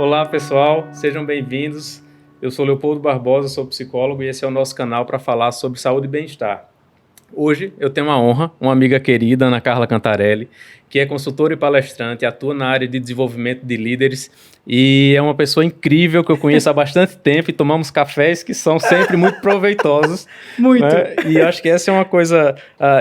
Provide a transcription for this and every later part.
Olá pessoal, sejam bem-vindos. Eu sou Leopoldo Barbosa, sou psicólogo e esse é o nosso canal para falar sobre saúde e bem-estar. Hoje eu tenho uma honra, uma amiga querida, Ana Carla Cantarelli, que é consultora e palestrante, atua na área de desenvolvimento de líderes e é uma pessoa incrível que eu conheço há bastante tempo e tomamos cafés que são sempre muito proveitosos. Muito. Né? E eu acho que essa é uma coisa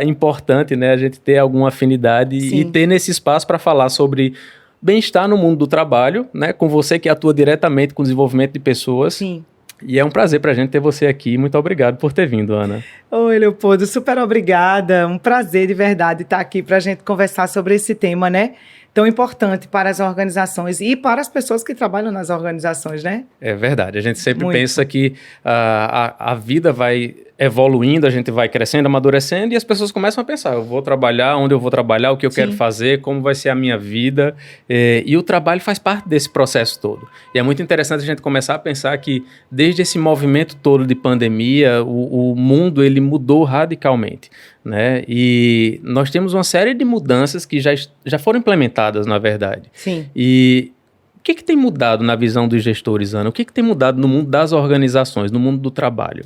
importante, né? A gente ter alguma afinidade Sim. e ter nesse espaço para falar sobre bem-estar no mundo do trabalho, né? Com você que atua diretamente com o desenvolvimento de pessoas. Sim. E é um prazer para a gente ter você aqui. Muito obrigado por ter vindo, Ana. Oi, Leopoldo. Super obrigada. Um prazer de verdade estar aqui para a gente conversar sobre esse tema, né? Tão importante para as organizações e para as pessoas que trabalham nas organizações, né? É verdade. A gente sempre pensa que a vida vai evoluindo, a gente vai crescendo, amadurecendo e as pessoas começam a pensar, eu vou trabalhar, onde eu vou trabalhar, o que eu quero fazer, como vai ser a minha vida. E o trabalho faz parte desse processo todo. E é muito interessante a gente começar a pensar que desde esse movimento todo de pandemia, o mundo ele mudou radicalmente. Né? E nós temos uma série de mudanças que já foram implementadas, na verdade. Sim. E o que tem mudado na visão dos gestores, Ana? O que tem mudado no mundo das organizações, no mundo do trabalho?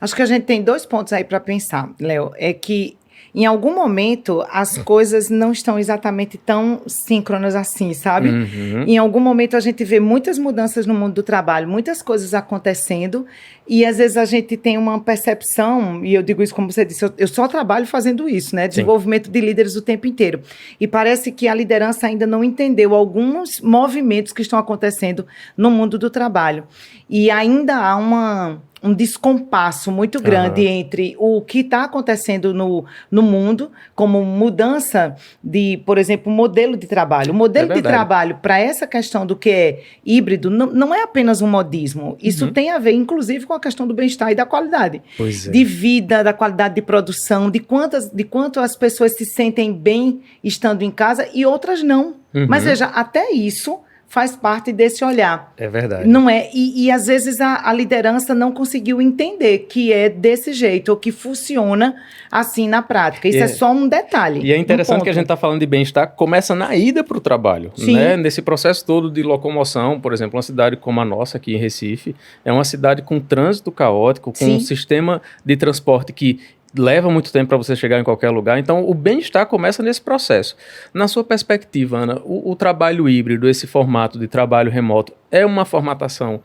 Acho que a gente tem dois pontos aí para pensar, Léo. É que em algum momento as coisas não estão exatamente tão síncronas assim, sabe? Uhum. Em algum momento a gente vê muitas mudanças no mundo do trabalho, muitas coisas acontecendo e às vezes a gente tem uma percepção, e eu digo isso como você disse, eu só trabalho fazendo isso, né? Desenvolvimento de líderes o tempo inteiro. E parece que a liderança ainda não entendeu alguns movimentos que estão acontecendo no mundo do trabalho. E ainda há um descompasso muito grande entre o que está acontecendo no mundo, como mudança de, por exemplo, modelo de trabalho. O modelo de trabalho para essa questão do que é híbrido não é apenas um modismo. Isso tem a ver, inclusive, com a questão do bem-estar e da qualidade de vida, da qualidade de produção, de quanto as pessoas se sentem bem estando em casa e outras não. Mas veja, até isso faz parte desse olhar. É verdade. Não é? E às vezes a liderança não conseguiu entender que é desse jeito, ou que funciona assim na prática. Isso é só um detalhe. E é interessante que a gente está falando de bem-estar, começa na ida para o trabalho. Né? Nesse processo todo de locomoção, por exemplo, uma cidade como a nossa aqui em Recife, é uma cidade com trânsito caótico, com um sistema de transporte que leva muito tempo para você chegar em qualquer lugar. Então, o bem-estar começa nesse processo. Na sua perspectiva, Ana, o trabalho híbrido, esse formato de trabalho remoto, é uma formatação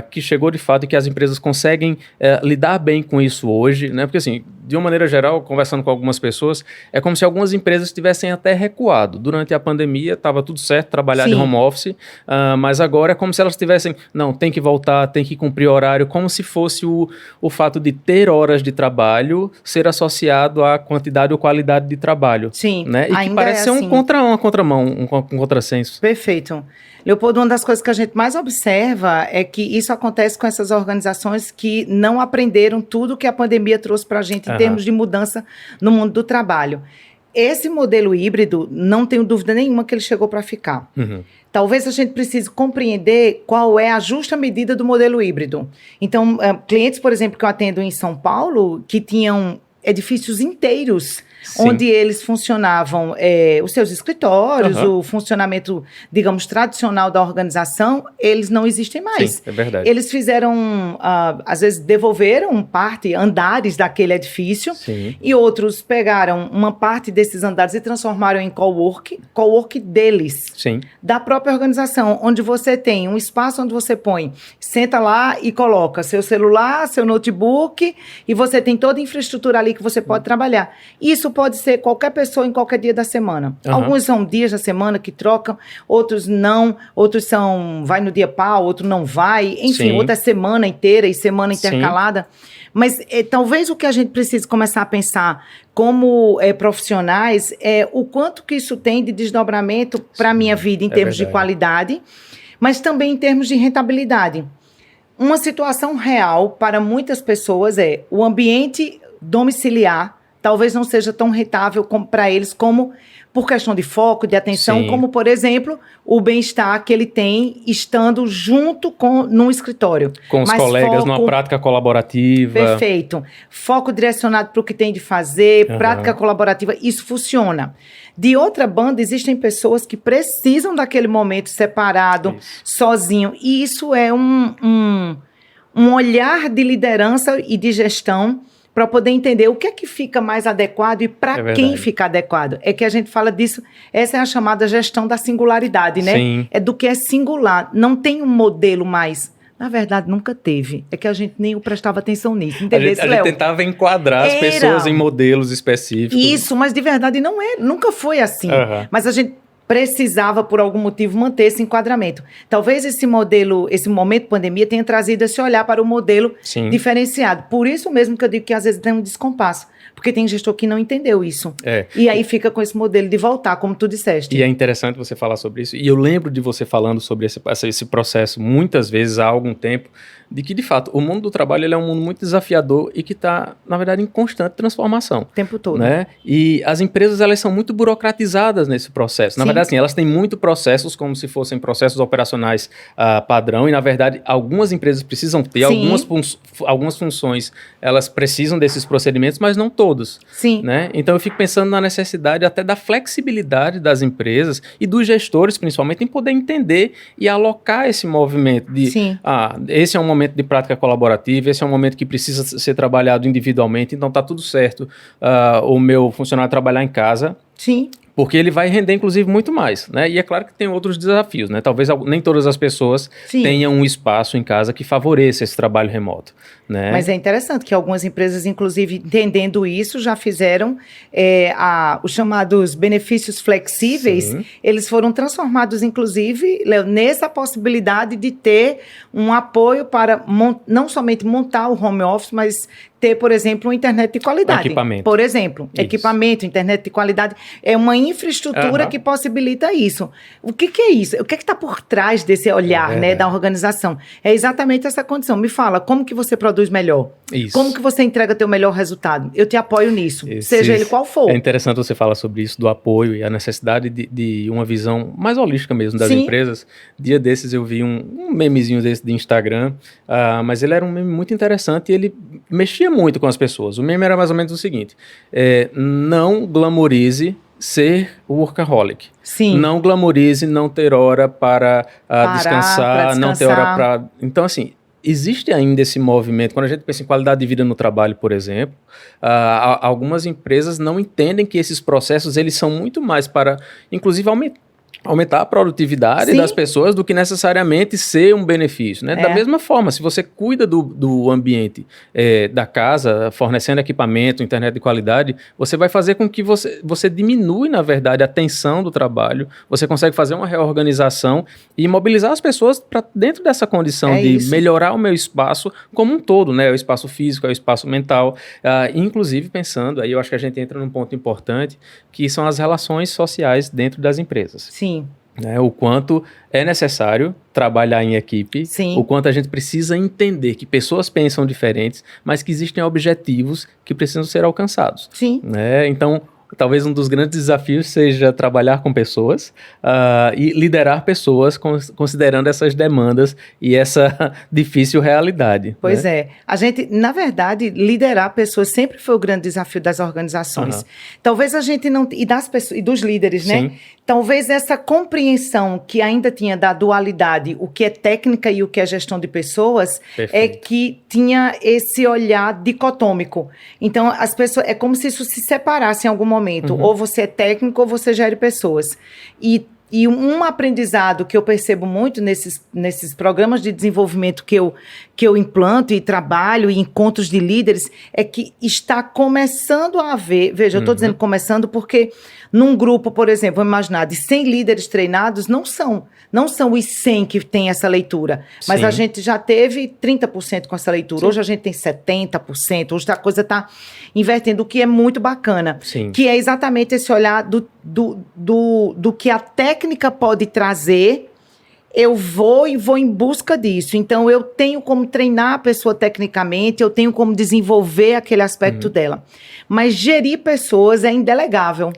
que chegou de fato e que as empresas conseguem lidar bem com isso hoje, né? Porque assim, de uma maneira geral, conversando com algumas pessoas, é como se algumas empresas tivessem até recuado. Durante a pandemia, estava tudo certo, trabalhar de home office, mas agora é como se elas tivessem, não, tem que voltar, tem que cumprir horário, como se fosse o fato de ter horas de trabalho ser associado à quantidade ou qualidade de trabalho. Sim, né? E que parece ser assim. uma contramão, um contrassenso. Perfeito. Leopoldo, uma das coisas que a gente mais observa é que isso acontece com essas organizações que não aprenderam tudo que a pandemia trouxe para a gente em termos de mudança no mundo do trabalho. Esse modelo híbrido, não tenho dúvida nenhuma que ele chegou para ficar. Talvez a gente precise compreender qual é a justa medida do modelo híbrido. Então, clientes, por exemplo, que eu atendo em São Paulo, que tinham edifícios inteiros onde eles funcionavam, os seus escritórios, o funcionamento, digamos, tradicional da organização, eles não existem mais. Sim, é verdade. Eles fizeram, às vezes, devolveram andares daquele edifício e outros pegaram uma parte desses andares e transformaram em cowork deles, da própria organização, onde você tem um espaço onde você põe, senta lá e coloca seu celular, seu notebook e você tem toda a infraestrutura ali que você pode trabalhar. Isso pode ser qualquer pessoa em qualquer dia da semana. Alguns são dias da semana que trocam, outros não, outros vai no dia pau, outro não vai, enfim, outra semana inteira e semana intercalada. Mas talvez o que a gente precise começar a pensar como profissionais é o quanto que isso tem de desdobramento para a minha vida em termos de qualidade, mas também em termos de rentabilidade. Uma situação real para muitas pessoas é o ambiente domiciliar talvez não seja tão rentável para eles como por questão de foco, de atenção, como, por exemplo, o bem-estar que ele tem estando junto num escritório. Com os colegas, numa prática colaborativa. Perfeito. Foco direcionado para o que tem de fazer, prática colaborativa, isso funciona. De outra banda, existem pessoas que precisam daquele momento separado, sozinho, e isso é um olhar de liderança e de gestão para poder entender o que é que fica mais adequado e para quem fica adequado. É que a gente fala disso, essa é a chamada gestão da singularidade, né? Sim. É do que é singular. Não tem um modelo mais... Na verdade, nunca teve. É que a gente nem prestava atenção nisso. Entendeu, a gente tentava enquadrar as pessoas em modelos específicos. Isso, mas de verdade não é. Nunca foi assim. Mas a gente precisava, por algum motivo, manter esse enquadramento. Talvez esse modelo, esse momento pandemia, tenha trazido esse olhar para o modelo diferenciado. Por isso mesmo que eu digo que às vezes tem um descompasso. Porque tem gestor que não entendeu isso. E aí fica com esse modelo de voltar, como tu disseste. E é interessante você falar sobre isso. E eu lembro de você falando sobre esse processo muitas vezes há algum tempo, de que, de fato, o mundo do trabalho ele é um mundo muito desafiador e que está, na verdade, em constante transformação. O tempo todo. Né? E as empresas, elas são muito burocratizadas nesse processo. Na verdade, assim, elas têm muito processos como se fossem processos operacionais padrão e, na verdade, algumas empresas precisam ter, algumas funções, elas precisam desses procedimentos, mas não todos. Né? Então, eu fico pensando na necessidade até da flexibilidade das empresas e dos gestores, principalmente, em poder entender e alocar esse movimento de, esse é um momento de prática colaborativa, esse é um momento que precisa ser trabalhado individualmente, então tá tudo certo o meu funcionário trabalhar em casa. Porque ele vai render, inclusive, muito mais, né? E é claro que tem outros desafios, né? Talvez nem todas as pessoas tenham um espaço em casa que favoreça esse trabalho remoto, né? Mas é interessante que algumas empresas, inclusive, entendendo isso, já fizeram os chamados benefícios flexíveis, eles foram transformados, inclusive, nessa possibilidade de ter um apoio para não somente montar o home office, mas ter, por exemplo, uma internet de qualidade. Equipamento. Por exemplo, equipamento, internet de qualidade. É uma infraestrutura que possibilita isso. O que é isso? O que está por trás desse olhar da organização? É exatamente essa condição. Me fala, como que você produz melhor? Isso. Como que você entrega teu melhor resultado? Eu te apoio nisso, seja ele qual for. É interessante você falar sobre isso, do apoio e a necessidade de uma visão mais holística mesmo das empresas. Dia desses eu vi um memezinho desse de Instagram, mas ele era um meme muito interessante e ele mexia muito com as pessoas. O meme era mais ou menos o seguinte: não glamorize ser workaholic. Não glamorize não ter hora para descansar, não ter hora para... Então, assim, existe ainda esse movimento. Quando a gente pensa em qualidade de vida no trabalho, por exemplo, algumas empresas não entendem que esses processos eles são muito mais para, inclusive, aumentar a produtividade das pessoas do que necessariamente ser um benefício, né? Da mesma forma, se você cuida do ambiente da casa, fornecendo equipamento, internet de qualidade, você vai fazer com que você diminui, na verdade, a tensão do trabalho, você consegue fazer uma reorganização e mobilizar as pessoas para dentro dessa condição de melhorar o meu espaço como um todo, né? O espaço físico, o espaço mental, inclusive pensando, aí eu acho que a gente entra num ponto importante, que são as relações sociais dentro das empresas. Né, o quanto é necessário trabalhar em equipe, o quanto a gente precisa entender que pessoas pensam diferentes, mas que existem objetivos que precisam ser alcançados. Né? Então, talvez um dos grandes desafios seja trabalhar com pessoas e liderar pessoas considerando essas demandas e essa difícil realidade. Pois é. A gente, na verdade, liderar pessoas sempre foi o grande desafio das organizações. Talvez a gente não... E dos líderes, né? Talvez essa compreensão que ainda tinha da dualidade, o que é técnica e o que é gestão de pessoas, é que tinha esse olhar dicotômico. Então, as pessoas... É como se isso se separasse em algum momento. Ou você é técnico ou você gere pessoas. E um aprendizado que eu percebo muito nesses programas de desenvolvimento que eu implanto e trabalho, e encontros de líderes, é que está começando a haver... Veja, eu estou dizendo começando porque num grupo, por exemplo, vamos imaginar, de 100 líderes treinados, não são os 100 que têm essa leitura, mas a gente já teve 30% com essa leitura. Hoje a gente tem 70%, hoje a coisa está invertendo, o que é muito bacana. Que é exatamente esse olhar do que a técnica pode trazer eu vou em busca disso. Então, eu tenho como treinar a pessoa tecnicamente, eu tenho como desenvolver aquele aspecto dela. Mas gerir pessoas é indelegável.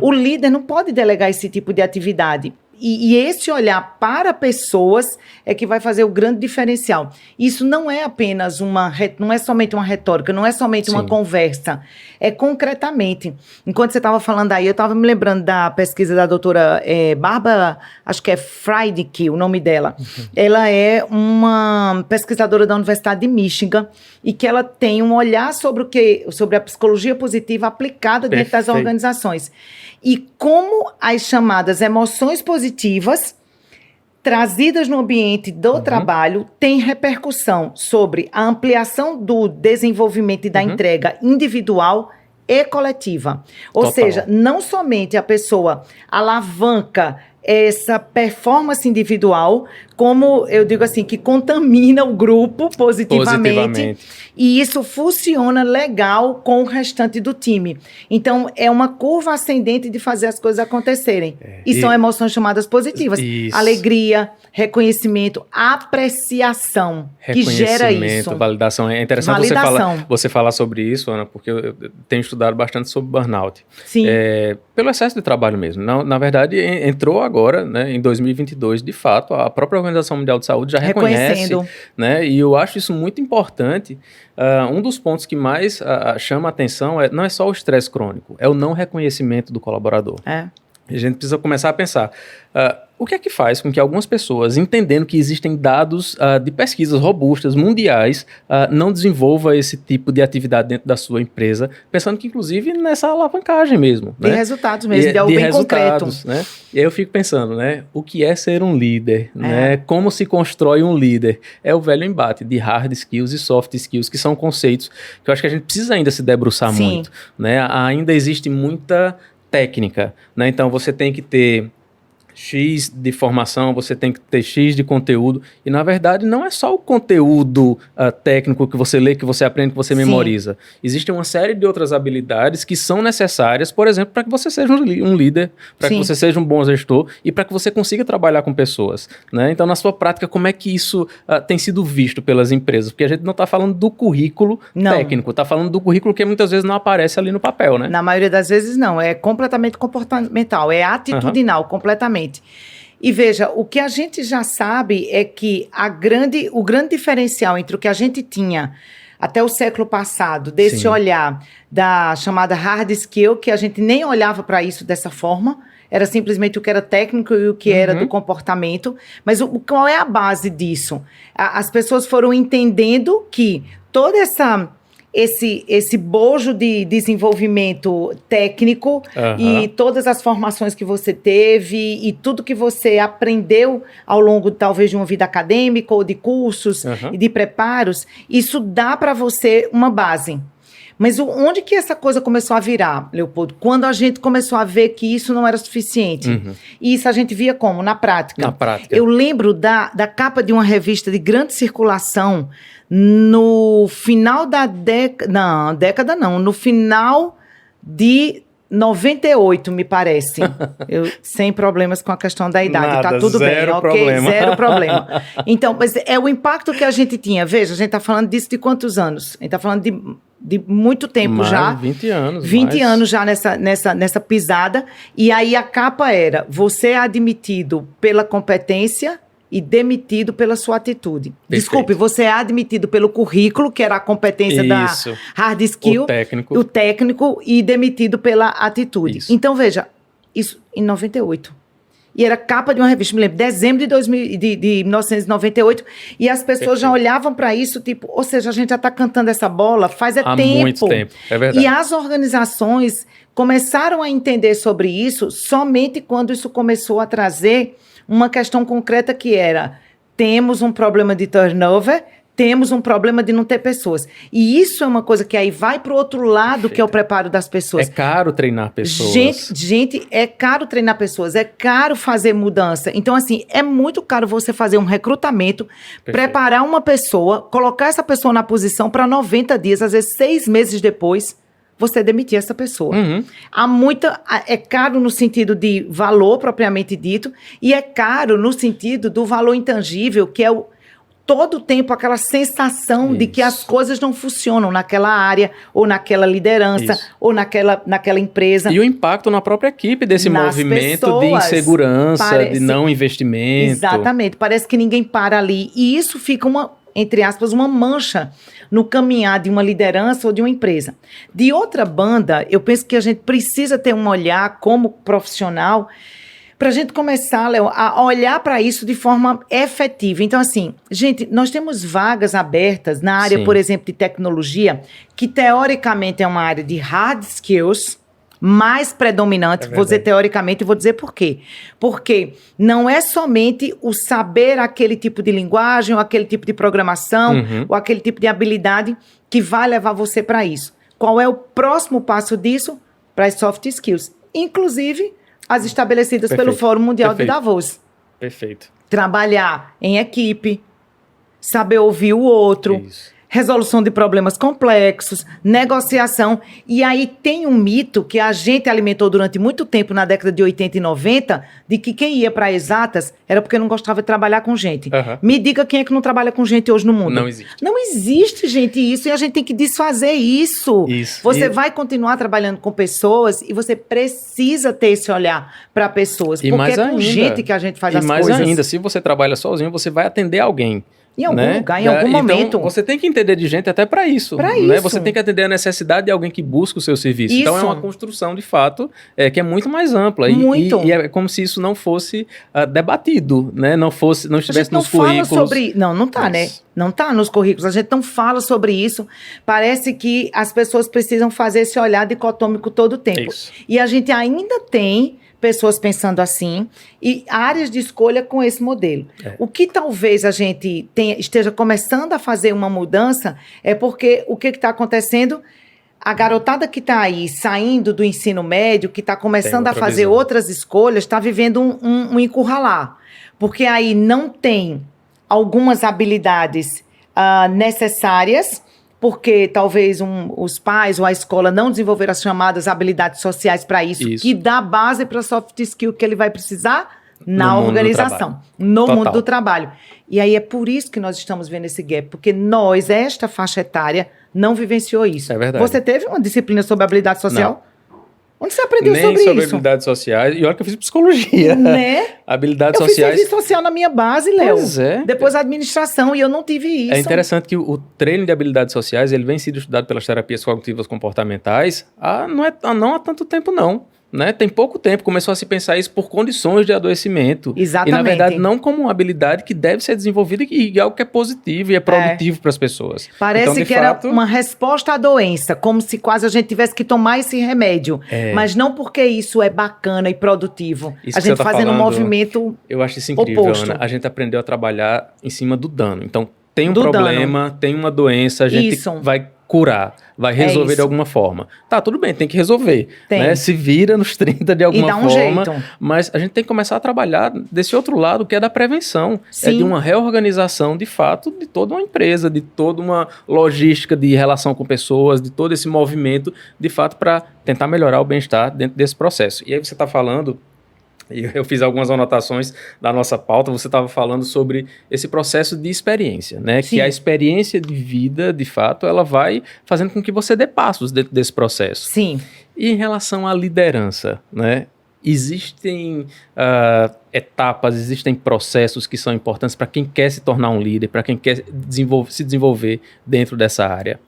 O líder não pode delegar esse tipo de atividade. E esse olhar para pessoas é que vai fazer o grande diferencial. Isso não é apenas não é somente uma retórica, não é somente uma conversa, é concretamente. Enquanto você estava falando aí, eu estava me lembrando da pesquisa da doutora Bárbara, acho que é Freidke, o nome dela. Ela é uma pesquisadora da Universidade de Michigan e que ela tem um olhar sobre a psicologia positiva aplicada dentro das organizações. E como as chamadas emoções positivas, trazidas no ambiente do trabalho, têm repercussão sobre a ampliação do desenvolvimento e da entrega individual e coletiva. Ou seja, não somente a pessoa alavanca essa performance individual, como eu digo assim, que contamina o grupo positivamente. E isso funciona legal com o restante do time. Então, é uma curva ascendente de fazer as coisas acontecerem. E são emoções chamadas positivas. Alegria, reconhecimento, apreciação, que gera isso. Validação. É interessante você falar sobre isso, Ana, porque eu tenho estudado bastante sobre burnout. Sim. Pelo excesso de trabalho mesmo. Na verdade, entrou agora, né, em 2022, de fato, a própria Organização Mundial de Saúde já reconhece, né, e eu acho isso muito importante. Um dos pontos que mais chama a atenção não é só o estresse crônico, é o não reconhecimento do colaborador. A gente precisa começar a pensar, o que é que faz com que algumas pessoas, entendendo que existem dados de pesquisas robustas, mundiais, não desenvolva esse tipo de atividade dentro da sua empresa, pensando que, inclusive, nessa alavancagem mesmo. De resultados mesmo, de algo bem concreto. Né? E aí eu fico pensando, né, o que é ser um líder? Né? Como se constrói um líder? É o velho embate de hard skills e soft skills, que são conceitos que eu acho que a gente precisa ainda se debruçar muito. Né? Ainda existe muita técnica, né? Então você tem que ter X de formação, você tem que ter X de conteúdo, e na verdade não é só o conteúdo técnico que você lê, que você aprende, que você memoriza. Existe uma série de outras habilidades que são necessárias, por exemplo, para que você seja um líder, para que você seja um bom gestor e para que você consiga trabalhar com pessoas. Né? Então, na sua prática, como é que isso tem sido visto pelas empresas? Porque a gente não está falando do currículo técnico, está falando do currículo que muitas vezes não aparece ali no papel, né? Na maioria das vezes não, é completamente comportamental, é atitudinal, completamente. E veja, o que a gente já sabe é que o grande diferencial entre o que a gente tinha até o século passado, desse olhar da chamada hard skill, que a gente nem olhava para isso dessa forma, era simplesmente o que era técnico e o que era do comportamento. Mas qual é a base disso? As pessoas foram entendendo que toda esse bojo de desenvolvimento técnico e todas as formações que você teve e tudo que você aprendeu ao longo, talvez, de uma vida acadêmica ou de cursos e de preparos, isso dá para você uma base. Mas onde que essa coisa começou a virar, Leopoldo? Quando a gente começou a ver que isso não era suficiente. E isso a gente via como? Na prática. Na prática. Eu lembro da capa de uma revista de grande circulação no final da década. No final de 98, me parece. Sem problemas com a questão da idade. Nada, tá tudo bem, ok? Zero problema. Então, mas é o impacto que a gente tinha. Veja, a gente tá falando disso de quantos anos? A gente tá falando de muito tempo já. 20 anos. 20 anos já nessa pisada. E aí a capa era: você é admitido pela competência e demitido pela sua atitude. Perfeito. Desculpe, você é admitido pelo currículo, que era a competência da hard skill, o técnico, e demitido pela atitude. Então, veja, isso em 98. E era capa de uma revista, me lembro, dezembro de 1998, e as pessoas já olhavam para isso, tipo, ou seja, a gente já está cantando essa bola há tempo. Muito tempo, é verdade. E as organizações começaram a entender sobre isso somente quando isso começou a trazer uma questão concreta que era: temos um problema de turnover, temos um problema de não ter pessoas. E isso é uma coisa que aí vai para o outro lado, que é o preparo das pessoas. É caro treinar pessoas. Gente, é caro treinar pessoas, é caro fazer mudança. Então, assim, é muito caro você fazer um recrutamento, preparar uma pessoa, colocar essa pessoa na posição para 90 dias, às vezes 6 meses depois, você demitir essa pessoa. É caro no sentido de valor propriamente dito, e é caro no sentido do valor intangível, que é todo o tempo aquela sensação de que as coisas não funcionam naquela área, ou naquela liderança, ou naquela empresa. E o impacto na própria equipe desse movimento pessoas, de insegurança, de não investimento. Exatamente, parece que ninguém para ali. E isso fica entre aspas, uma mancha no caminhar de uma liderança ou de uma empresa. De outra banda, eu penso que a gente precisa ter um olhar como profissional para a gente começar, Léo, a olhar para isso de forma efetiva. Então, assim, gente, nós temos vagas abertas na área, por exemplo, de tecnologia, que teoricamente é uma área de hard skills, mais predominante, vou dizer teoricamente, e vou dizer por quê. Porque não é somente o saber aquele tipo de linguagem, ou aquele tipo de programação, ou aquele tipo de habilidade que vai levar você para isso. Qual é o próximo passo disso? Para as soft skills. Inclusive, as estabelecidas pelo Fórum Mundial de Davos. Perfeito. Trabalhar em equipe, saber ouvir o outro. Isso. Resolução de problemas complexos, negociação. E aí tem um mito que a gente alimentou durante muito tempo, na década de 80 e 90, de que quem ia para exatas era porque não gostava de trabalhar com gente. Me diga quem é que não trabalha com gente hoje no mundo. Não existe. Não existe, gente, isso. E a gente tem que desfazer isso. Você vai continuar trabalhando com pessoas e você precisa ter esse olhar para pessoas. Porque é com gente que a gente faz as coisas. E mais ainda, se você trabalha sozinho, você vai atender alguém. Em algum lugar, em algum momento. Então, você tem que entender de gente até para isso. Né? Você tem que atender a necessidade de alguém que busca o seu serviço. Isso. Então, é uma construção, de fato, que é muito mais ampla. Muito. E é como se isso não fosse debatido, né? Não estivesse nos currículos. Não está, né? Não está nos currículos. A gente não fala sobre isso. Parece que as pessoas precisam fazer esse olhar dicotômico todo o tempo. Isso. E a gente ainda tem pessoas pensando assim, e áreas de escolha com esse modelo. O que talvez a gente esteja começando a fazer uma mudança é porque o que está acontecendo? A garotada que está aí saindo do ensino médio, que está começando a fazer outras escolhas, está vivendo um encurralar. Porque aí não tem algumas habilidades necessárias, porque talvez os pais ou a escola não desenvolveram as chamadas habilidades sociais para isso, que dá base para a soft skill que ele vai precisar na organização, no mundo do trabalho. E aí é por isso que nós estamos vendo esse gap, porque esta faixa etária, não vivenciou isso. É verdade. Você teve uma disciplina sobre habilidade social? Não. Onde você aprendeu sobre isso? Nem sobre habilidades sociais. E olha que eu fiz psicologia. Né? Habilidades sociais. Eu fiz serviço social na minha base, Léo. Pois é. Depois a administração, e eu não tive isso. É interessante que o treino de habilidades sociais, ele vem sendo estudado pelas terapias cognitivas comportamentais não há tanto tempo, não. Né? Tem pouco tempo, começou a se pensar isso por condições de adoecimento. Exatamente. E, na verdade, não como uma habilidade que deve ser desenvolvida e algo que é positivo e é produtivo para as pessoas. Parece então, que era uma resposta à doença, como se quase a gente tivesse que tomar esse remédio. Mas não porque isso é bacana e produtivo. Isso a gente fazendo um movimento eu acho isso incrível, oposto. Ana. A gente aprendeu a trabalhar em cima do dano. Então, tem um problema, tem uma doença, a gente vai curar, vai resolver de alguma forma. Tá, tudo bem, tem que resolver. Né? Se vira nos 30 de alguma forma. Jeito. Mas a gente tem que começar a trabalhar desse outro lado, que é da prevenção. Sim. É de uma reorganização, de fato, de toda uma empresa, de toda uma logística de relação com pessoas, de todo esse movimento, de fato, para tentar melhorar o bem-estar dentro desse processo. E aí você está falando... E eu fiz algumas anotações da nossa pauta, você estava falando sobre esse processo de experiência, né? Sim. Que a experiência de vida, de fato, ela vai fazendo com que você dê passos dentro desse processo. Sim. E em relação à liderança, né? Existem etapas, existem processos que são importantes para quem quer se tornar um líder, para quem quer se desenvolver dentro dessa área.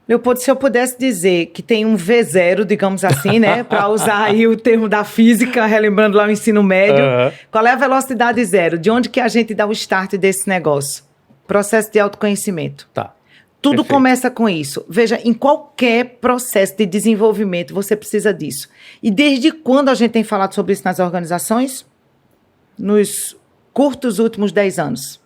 Leopoldo, se eu pudesse dizer que tem um V0, digamos assim, né? Para usar aí o termo da física, relembrando lá o ensino médio. Qual é a velocidade zero? De onde que a gente dá o start desse negócio? Processo de autoconhecimento. Tá. Tudo começa com isso. Veja, em qualquer processo de desenvolvimento, você precisa disso. E desde quando a gente tem falado sobre isso nas organizações? Nos curtos últimos 10 anos.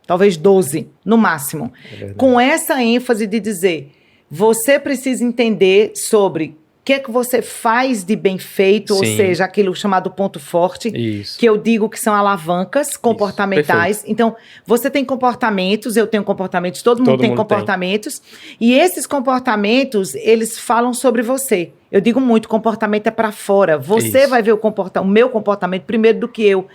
Talvez 12, no máximo. Com essa ênfase de dizer... Você precisa entender sobre que é que você faz de bem feito, ou seja, aquilo chamado ponto forte, que eu digo que são alavancas comportamentais. Então, você tem comportamentos, eu tenho comportamentos, todo mundo tem comportamentos, e esses comportamentos, eles falam sobre você. Eu digo muito, comportamento é para fora. Você vai ver o meu comportamento primeiro do que eu.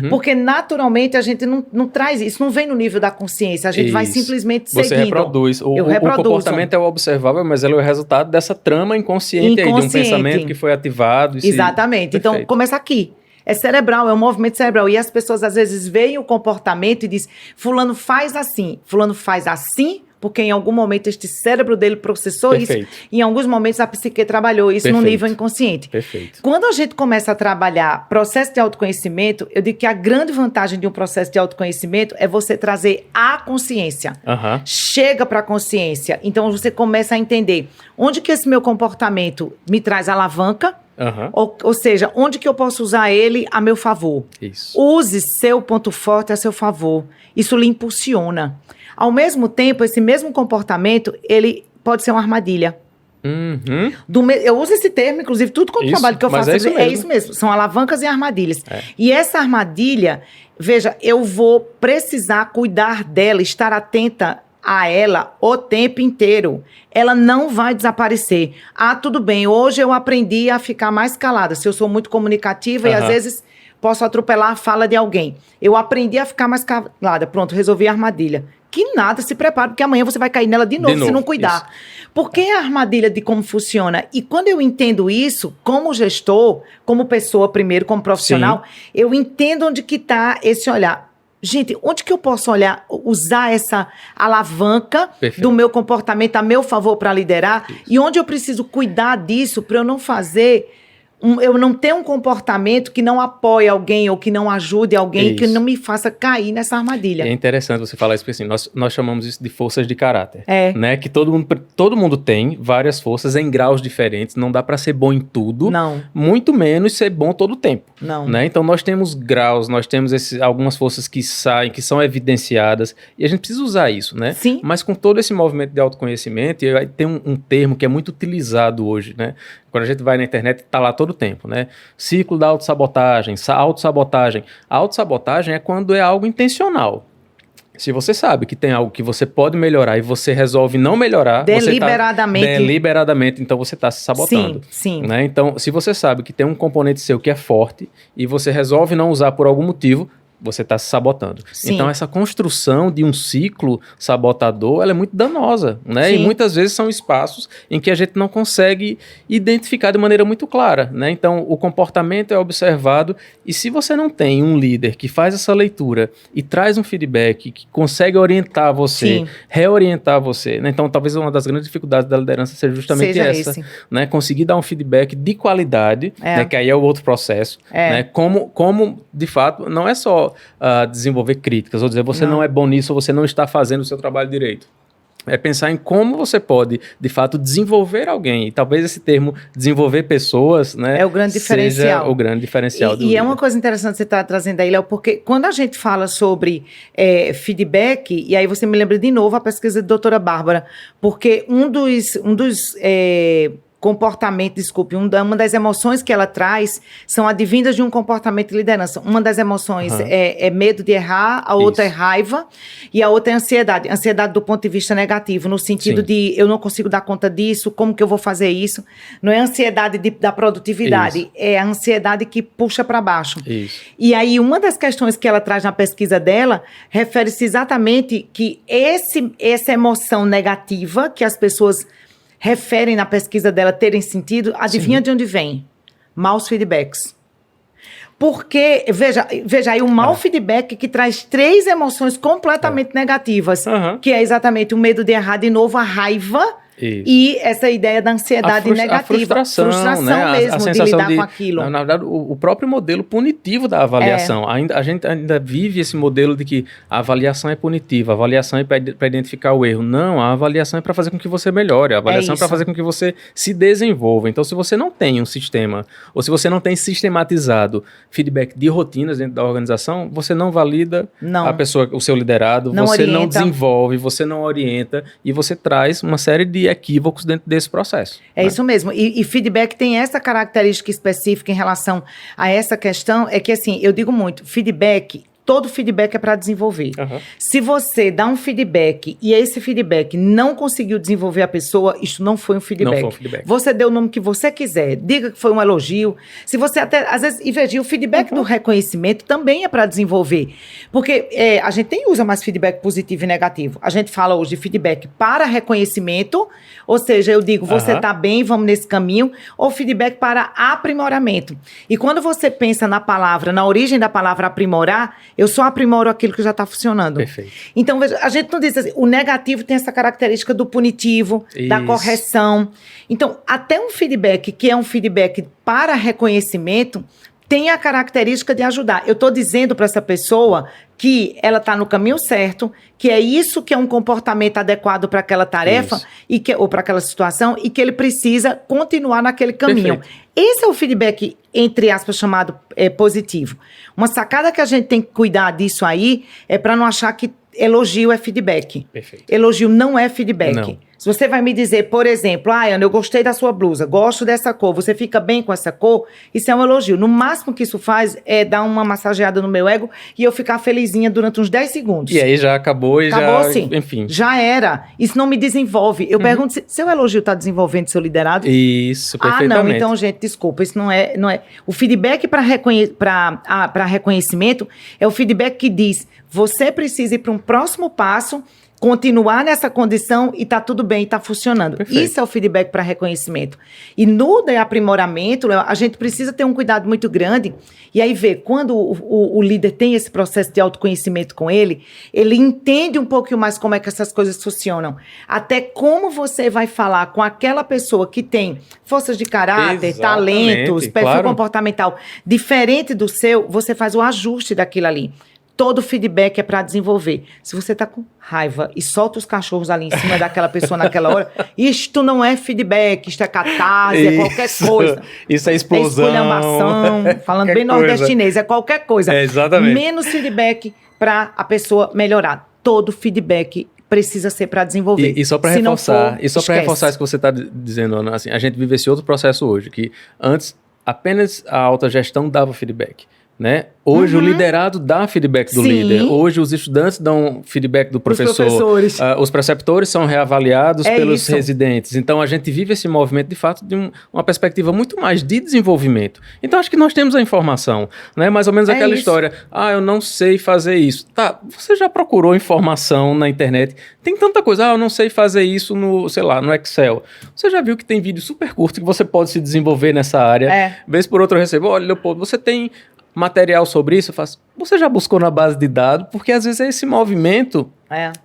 Porque, naturalmente, a gente não traz isso, não vem no nível da consciência. A gente vai simplesmente seguindo. Você reproduz. O comportamento é o observável, mas ele é o resultado dessa trama inconsciente. Aí, de um pensamento que foi ativado. Exatamente. Então, começa aqui. É cerebral, é um movimento cerebral. E as pessoas, às vezes, veem o comportamento e dizem, fulano faz assim, porque em algum momento este cérebro dele processou isso, em alguns momentos a psique trabalhou isso no nível inconsciente. Quando a gente começa a trabalhar processo de autoconhecimento, eu digo que a grande vantagem de um processo de autoconhecimento é você trazer a consciência. Chega para a consciência. Então você começa a entender onde que esse meu comportamento me traz alavanca, ou seja, onde que eu posso usar ele a meu favor. Use seu ponto forte a seu favor. Isso lhe impulsiona. Ao mesmo tempo, esse mesmo comportamento, ele pode ser uma armadilha. Eu uso esse termo, inclusive, tudo quanto trabalho que eu faço é isso mesmo. São alavancas e armadilhas. E essa armadilha, veja, eu vou precisar cuidar dela, estar atenta a ela o tempo inteiro. Ela não vai desaparecer. Tudo bem, hoje eu aprendi a ficar mais calada. Se eu sou muito comunicativa e às vezes posso atropelar a fala de alguém. Eu aprendi a ficar mais calada. Pronto, resolvi a armadilha. Que nada, se prepara, porque amanhã você vai cair nela de novo se não cuidar. Porque é a armadilha de como funciona. E quando eu entendo isso, como gestor, como pessoa primeiro, como profissional, eu entendo onde que está esse olhar. Gente, onde que eu posso usar essa alavanca do meu comportamento a meu favor para liderar? E onde eu preciso cuidar disso para eu não fazer... eu não ter um comportamento que não apoie alguém ou que não ajude alguém, que não me faça cair nessa armadilha. É interessante você falar isso, porque assim, nós chamamos isso de forças de caráter. Né? Que todo mundo tem várias forças em graus diferentes, não dá para ser bom em tudo, muito menos ser bom todo o tempo. Né? Então nós temos graus, nós temos algumas forças que saem, que são evidenciadas, e a gente precisa usar isso, né? Mas com todo esse movimento de autoconhecimento, e tem um termo que é muito utilizado hoje, né? Quando a gente vai na internet, está lá todo o tempo, né? Ciclo da autossabotagem, autossabotagem. A autossabotagem é quando é algo intencional. Se você sabe que tem algo que você pode melhorar e você resolve não melhorar... Deliberadamente, então você está se sabotando. Né? Então, se você sabe que tem um componente seu que é forte e você resolve não usar por algum motivo, você está se sabotando. Então, essa construção de um ciclo sabotador, ela é muito danosa, né? E muitas vezes são espaços em que a gente não consegue identificar de maneira muito clara, né? Então, o comportamento é observado e se você não tem um líder que faz essa leitura e traz um feedback, que consegue orientar você, reorientar você, né? Então, talvez uma das grandes dificuldades da liderança seja justamente essa, né? Conseguir dar um feedback de qualidade, né? Que aí é o outro processo, né? Como, de fato, não é só desenvolver críticas, ou dizer você não é bom nisso, ou você não está fazendo o seu trabalho direito. É pensar em como você pode, de fato, desenvolver alguém. E talvez esse termo, desenvolver pessoas, né? É o grande diferencial. Seja o grande diferencial do líder. E é uma coisa interessante que você está trazendo aí, Léo, porque quando a gente fala sobre feedback, e aí você me lembra de novo a pesquisa da doutora Bárbara, porque um dos comportamento, desculpe, uma das emoções que ela traz são advindas de um comportamento de liderança. Uma das emoções é medo de errar, a outra é raiva e a outra é ansiedade. Ansiedade do ponto de vista negativo, no sentido de eu não consigo dar conta disso, como que eu vou fazer isso? Não é a ansiedade da produtividade, é a ansiedade que puxa para baixo. E aí, uma das questões que ela traz na pesquisa dela refere-se exatamente que essa emoção negativa que as pessoas referem na pesquisa dela terem sentido, adivinha de onde vem? Maus feedbacks. Porque, veja aí, um mau feedback que traz 3 emoções completamente negativas, que é exatamente o medo de errar de novo, a raiva e essa ideia da ansiedade negativa. A frustração né? mesmo a sensação de lidar com aquilo. Na verdade, o próprio modelo punitivo da avaliação. A gente ainda vive esse modelo de que a avaliação é punitiva, a avaliação é para identificar o erro. Não, a avaliação é para fazer com que você melhore, a avaliação é para fazer com que você se desenvolva. Então, se você não tem um sistema, ou se você não tem sistematizado feedback de rotinas dentro da organização, você não valida a pessoa, o seu liderado, você não desenvolve, você não orienta e você traz uma série de de equívocos dentro desse processo. É isso mesmo. E feedback tem essa característica específica em relação a essa questão, é que assim, eu digo muito, todo feedback é para desenvolver. Se você dá um feedback e esse feedback não conseguiu desenvolver a pessoa, isso não foi um feedback. Não foi um feedback. Você deu o nome que você quiser, diga que foi um elogio. Se você até, às vezes, o feedback do reconhecimento também é para desenvolver. Porque a gente nem usa mais feedback positivo e negativo. A gente fala hoje de feedback para reconhecimento, ou seja, eu digo, você está bem, vamos nesse caminho, ou feedback para aprimoramento. E quando você pensa na palavra, na origem da palavra aprimorar, eu só aprimoro aquilo que já está funcionando. Perfeito. Então, veja, a gente não diz assim, o negativo tem essa característica do punitivo, da correção. Então, até um feedback que é um feedback para reconhecimento, tem a característica de ajudar. Eu estou dizendo para essa pessoa que ela está no caminho certo, que é isso que é um comportamento adequado para aquela tarefa ou para aquela situação e que ele precisa continuar naquele caminho. Perfeito. Esse é o feedback, entre aspas, chamado positivo. Uma sacada que a gente tem que cuidar disso aí é para não achar que elogio é feedback. Perfeito. Elogio não é feedback. Não. Se você vai me dizer, por exemplo, Ana, eu gostei da sua blusa, gosto dessa cor, você fica bem com essa cor, isso é um elogio. No máximo que isso faz é dar uma massageada no meu ego e eu ficar felizinha durante uns 10 segundos. E aí já acabou e Acabou-se. Enfim. Já era. Isso não me desenvolve. Eu pergunto se seu elogio está desenvolvendo seu liderado. Isso, perfeitamente. Ah, não, então, gente, desculpa, isso não é. O feedback para reconhecimento é o feedback que diz, você precisa ir para um próximo passo, continuar nessa condição e tá tudo bem, tá funcionando. Perfeito. Isso é o feedback para reconhecimento. E no de aprimoramento, a gente precisa ter um cuidado muito grande e aí ver, quando o líder tem esse processo de autoconhecimento com ele entende um pouquinho mais como é que essas coisas funcionam. Até como você vai falar com aquela pessoa que tem forças de caráter, talentos, perfil comportamental diferente do seu, você faz o ajuste daquilo ali. Todo feedback é para desenvolver. Se você tá com raiva e solta os cachorros ali em cima daquela pessoa naquela hora, isto não é feedback, isto é catarse, é qualquer coisa. Isso é explosão. É esculhambação, falando bem nordestinês, é qualquer coisa. Exatamente. Menos feedback para a pessoa melhorar. Todo feedback precisa ser para desenvolver. E só para reforçar, isso que você está dizendo, Ana, assim, a gente vive esse outro processo hoje, que antes apenas a autogestão dava feedback. Né? Hoje o liderado dá feedback do líder. Hoje os estudantes dão feedback do professor. Os professores. Os preceptores são reavaliados pelos residentes. Então a gente vive esse movimento de fato de uma perspectiva muito mais de desenvolvimento. Então acho que nós temos a informação, né? Mais ou menos aquela história. Eu não sei fazer isso. Tá, você já procurou informação na internet? Tem tanta coisa. Eu não sei fazer isso no Excel. Você já viu que tem vídeo super curto que você pode se desenvolver nessa área. Vez por outra eu recebo, olha, Leopoldo, você tem material sobre isso? Eu faço, você já buscou na base de dados? Porque às vezes é esse movimento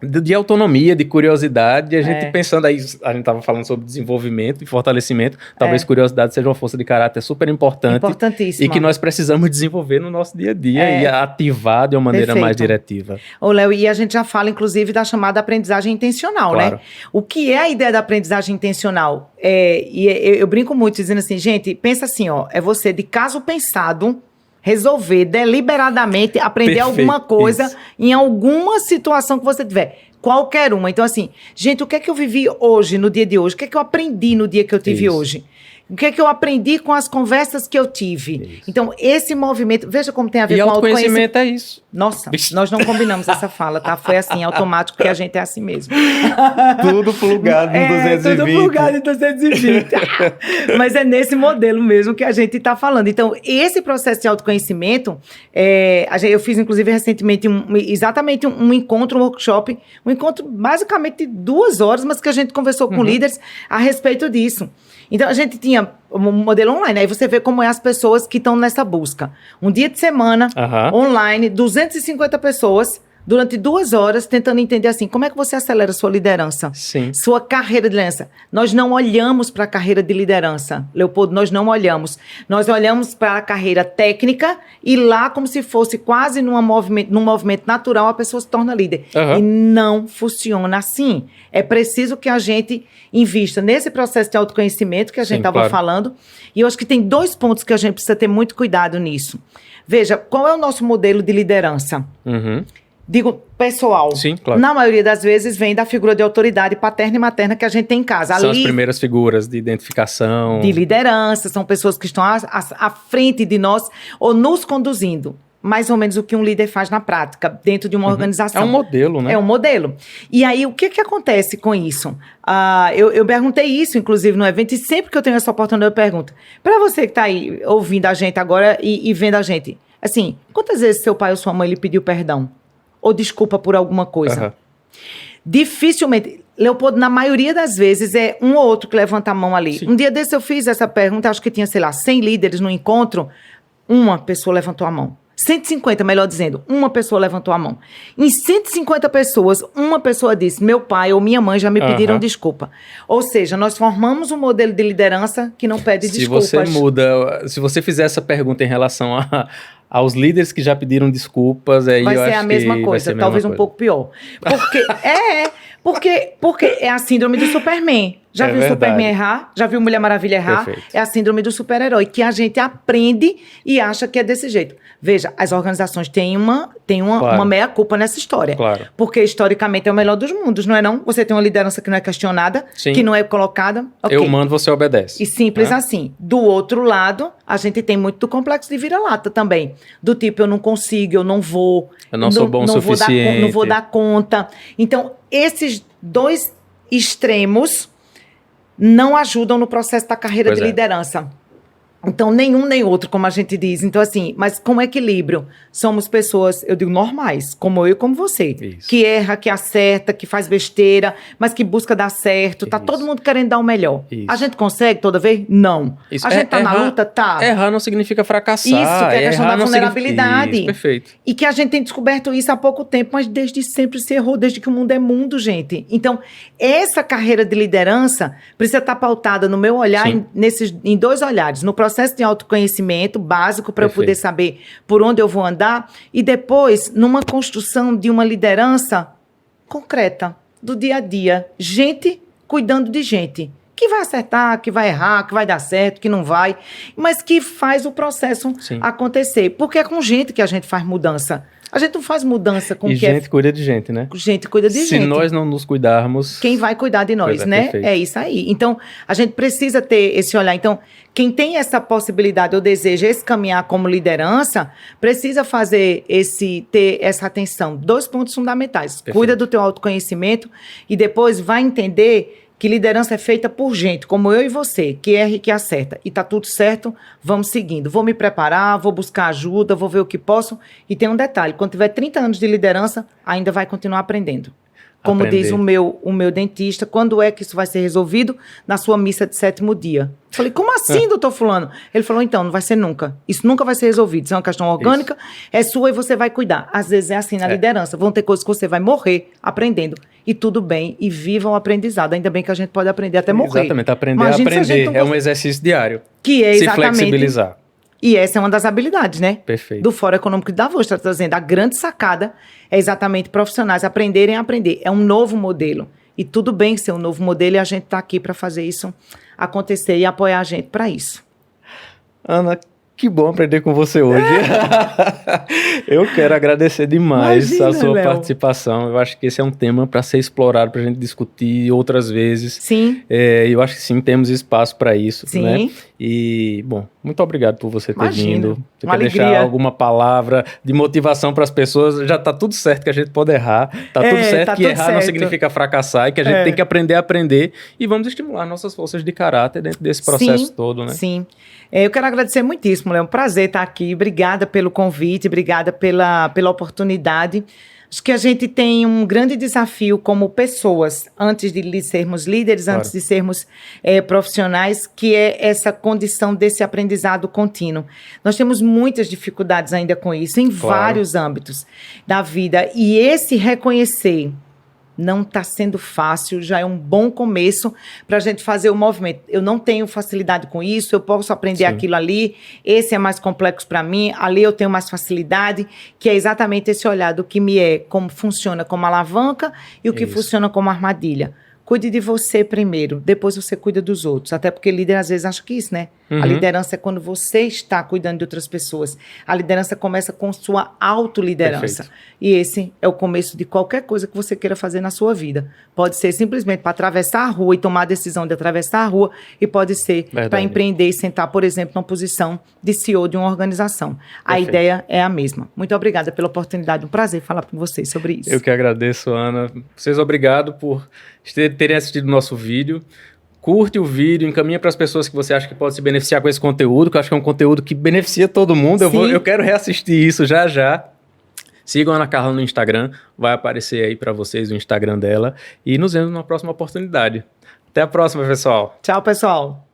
de autonomia, de curiosidade, e a gente pensando aí, a gente estava falando sobre desenvolvimento e fortalecimento, talvez curiosidade seja uma força de caráter super importante. Importantíssima. E que nós precisamos desenvolver no nosso dia a dia e ativar de uma maneira mais diretiva. Ô, Léo, e a gente já fala, inclusive, da chamada aprendizagem intencional, né? O que é a ideia da aprendizagem intencional? Eu brinco muito dizendo assim, gente, pensa assim, é você de caso pensado resolver deliberadamente aprender alguma coisa em alguma situação que você tiver. Qualquer uma. Então, assim, gente, o que é que eu vivi hoje, no dia de hoje? O que é que eu aprendi no dia que eu tive hoje? O que é que eu aprendi com as conversas que eu tive? Então, esse movimento... Veja como tem a ver com autoconhecimento. É isso. Nossa, nós não combinamos essa fala, tá? Foi assim, automático, porque a gente é assim mesmo. Tudo plugado em 220. Tudo plugado em 220. Mas é nesse modelo mesmo que a gente está falando. Então, esse processo de autoconhecimento, eu fiz, inclusive, recentemente, exatamente um encontro, um workshop, um encontro basicamente de 2 horas, mas que a gente conversou com líderes a respeito disso. Então, a gente tinha um modelo online. Aí você vê como é as pessoas que estão nessa busca. Um dia de semana, online, 250 pessoas, durante 2 horas, tentando entender assim, como é que você acelera sua liderança? Sim. Sua carreira de liderança. Nós não olhamos para a carreira de liderança, Leopoldo, nós não olhamos. Nós olhamos para a carreira técnica e lá, como se fosse quase num movimento natural, a pessoa se torna líder. E não funciona assim. É preciso que a gente invista nesse processo de autoconhecimento que a gente estava falando. E eu acho que tem 2 pontos que a gente precisa ter muito cuidado nisso. Veja, qual é o nosso modelo de liderança? Digo, pessoal. Sim, claro. Na maioria das vezes vem da figura de autoridade paterna e materna que a gente tem em casa. São as primeiras figuras de identificação. De liderança, são pessoas que estão à frente de nós ou nos conduzindo. Mais ou menos o que um líder faz na prática, dentro de uma organização. É um modelo, né? É um modelo. E aí, o que acontece com isso? Eu perguntei isso, inclusive, no evento, e sempre que eu tenho essa oportunidade, eu pergunto. Para você que está aí ouvindo a gente agora e vendo a gente, assim, quantas vezes seu pai ou sua mãe lhe pediu perdão? Ou desculpa por alguma coisa? Dificilmente. Leopoldo, na maioria das vezes, é um ou outro que levanta a mão ali. Sim. Um dia desse eu fiz essa pergunta, acho que tinha, 100 líderes no encontro, uma pessoa levantou a mão. 150, melhor dizendo, uma pessoa levantou a mão. Em 150 pessoas, uma pessoa disse, meu pai ou minha mãe já me pediram desculpa. Ou seja, nós formamos um modelo de liderança que não pede desculpas. Se você fizer essa pergunta em relação aos líderes que já pediram desculpas, aí vai eu ser acho a mesma que coisa, talvez um pouco pior. Porque é a síndrome do Superman. Já viu o Superman errar? Já viu Mulher Maravilha errar? Perfeito. É a síndrome do super-herói, que a gente aprende e acha que é desse jeito. Veja, as organizações têm uma meia-culpa nessa história. Claro. Porque, historicamente, é o melhor dos mundos, não é não? Você tem uma liderança que não é questionada, Sim. que não é colocada. Okay. Eu mando, você obedece. E simples assim. Do outro lado, a gente tem muito do complexo de vira-lata também. Do tipo, eu não consigo, eu não vou. Eu não sou bom o suficiente. Não vou dar conta. Então, esses dois extremos não ajudam no processo da carreira de liderança. Então, nenhum nem outro, como a gente diz. Então, assim, mas com equilíbrio, somos pessoas, eu digo, normais, como eu e como você. Isso. Que erra, que acerta, que faz besteira, mas que busca dar certo. Tá todo mundo querendo dar o melhor. Isso. A gente consegue toda vez? Não. Isso. A gente tá na luta? Tá. Errar não significa fracassar. Isso, que é a questão da vulnerabilidade. Isso, perfeito. E que a gente tem descoberto isso há pouco tempo, mas desde sempre se errou, desde que o mundo é mundo, gente. Então, essa carreira de liderança precisa estar pautada, no meu olhar, em dois olhares. No processo de autoconhecimento básico para eu poder saber por onde eu vou andar e depois numa construção de uma liderança concreta, do dia a dia. Gente cuidando de gente. Que vai acertar, que vai errar, que vai dar certo, que não vai, mas que faz o processo acontecer. Porque é com gente que a gente faz mudança. A gente não faz mudança com gente cuida de gente, né? Gente cuida de gente. Se nós não nos cuidarmos... Quem vai cuidar de nós, né? Perfeito. É isso aí. Então, a gente precisa ter esse olhar. Então, quem tem essa possibilidade ou deseja esse caminhar como liderança, precisa ter essa atenção. 2 pontos fundamentais. Perfeito. Cuida do teu autoconhecimento e depois vai entender que liderança é feita por gente, como eu e você, que erra e que acerta. E tá tudo certo, vamos seguindo. Vou me preparar, vou buscar ajuda, vou ver o que posso. E tem um detalhe, quando tiver 30 anos de liderança, ainda vai continuar aprendendo. Como diz o meu dentista, quando é que isso vai ser resolvido? Na sua missa de 7º dia. Eu falei, como assim, doutor fulano? Ele falou, então, não vai ser nunca. Isso nunca vai ser resolvido. Isso é uma questão orgânica, é sua e você vai cuidar. Às vezes é assim na liderança. Vão ter coisas que você vai morrer aprendendo. E tudo bem, e viva o aprendizado. Ainda bem que a gente pode aprender até morrer. Exatamente, aprender a aprender. É um exercício diário. Que é exatamente... Se flexibilizar. E essa é uma das habilidades, né? Perfeito. Do Fórum Econômico de Davos, está trazendo. A grande sacada é exatamente profissionais aprenderem a aprender. É um novo modelo. E tudo bem ser um novo modelo e a gente está aqui para fazer isso acontecer e apoiar a gente para isso. Ana, que bom aprender com você hoje. Eu quero agradecer demais a sua participação. Eu acho que esse é um tema para ser explorado, para a gente discutir outras vezes. Sim. Eu acho que sim, temos espaço para isso. Sim. Né? E, bom, muito obrigado por você ter vindo. Você quer alegria. deixar alguma palavra de motivação para as pessoas? Já está tudo certo que a gente pode errar. Está tudo certo tá que tudo errar certo. não significa fracassar e que a gente tem que aprender a aprender. E vamos estimular nossas forças de caráter dentro desse processo todo, né? Sim. Eu quero agradecer muitíssimo, Léo. É um prazer estar aqui. Obrigada pelo convite, obrigada pela oportunidade. Acho que a gente tem um grande desafio como pessoas, antes de sermos líderes, antes de sermos profissionais, que é essa condição desse aprendizado contínuo. Nós temos muitas dificuldades ainda com isso, em vários âmbitos da vida. E esse reconhecer... não está sendo fácil, já é um bom começo para a gente fazer o movimento. Eu não tenho facilidade com isso, eu posso aprender aquilo ali, esse é mais complexo para mim, ali eu tenho mais facilidade, que é exatamente esse olhar do que como funciona como alavanca e o que funciona como armadilha. Cuide de você primeiro, depois você cuida dos outros. Até porque líder às vezes acha que isso, né? A liderança é quando você está cuidando de outras pessoas. A liderança começa com sua autoliderança. E esse é o começo de qualquer coisa que você queira fazer na sua vida. Pode ser simplesmente para atravessar a rua e tomar a decisão de atravessar a rua, e pode ser para empreender e sentar, por exemplo, numa posição de CEO de uma organização. A ideia é a mesma. Muito obrigada pela oportunidade. Um prazer falar com vocês sobre isso. Eu que agradeço, Ana. Vocês, obrigado por terem assistido o nosso vídeo. Curte o vídeo, encaminha para as pessoas que você acha que pode se beneficiar com esse conteúdo, que eu acho que é um conteúdo que beneficia todo mundo. Eu quero reassistir isso já já. Sigam a Ana Carla no Instagram, vai aparecer aí para vocês o Instagram dela. E nos vemos numa próxima oportunidade. Até a próxima, pessoal. Tchau, pessoal.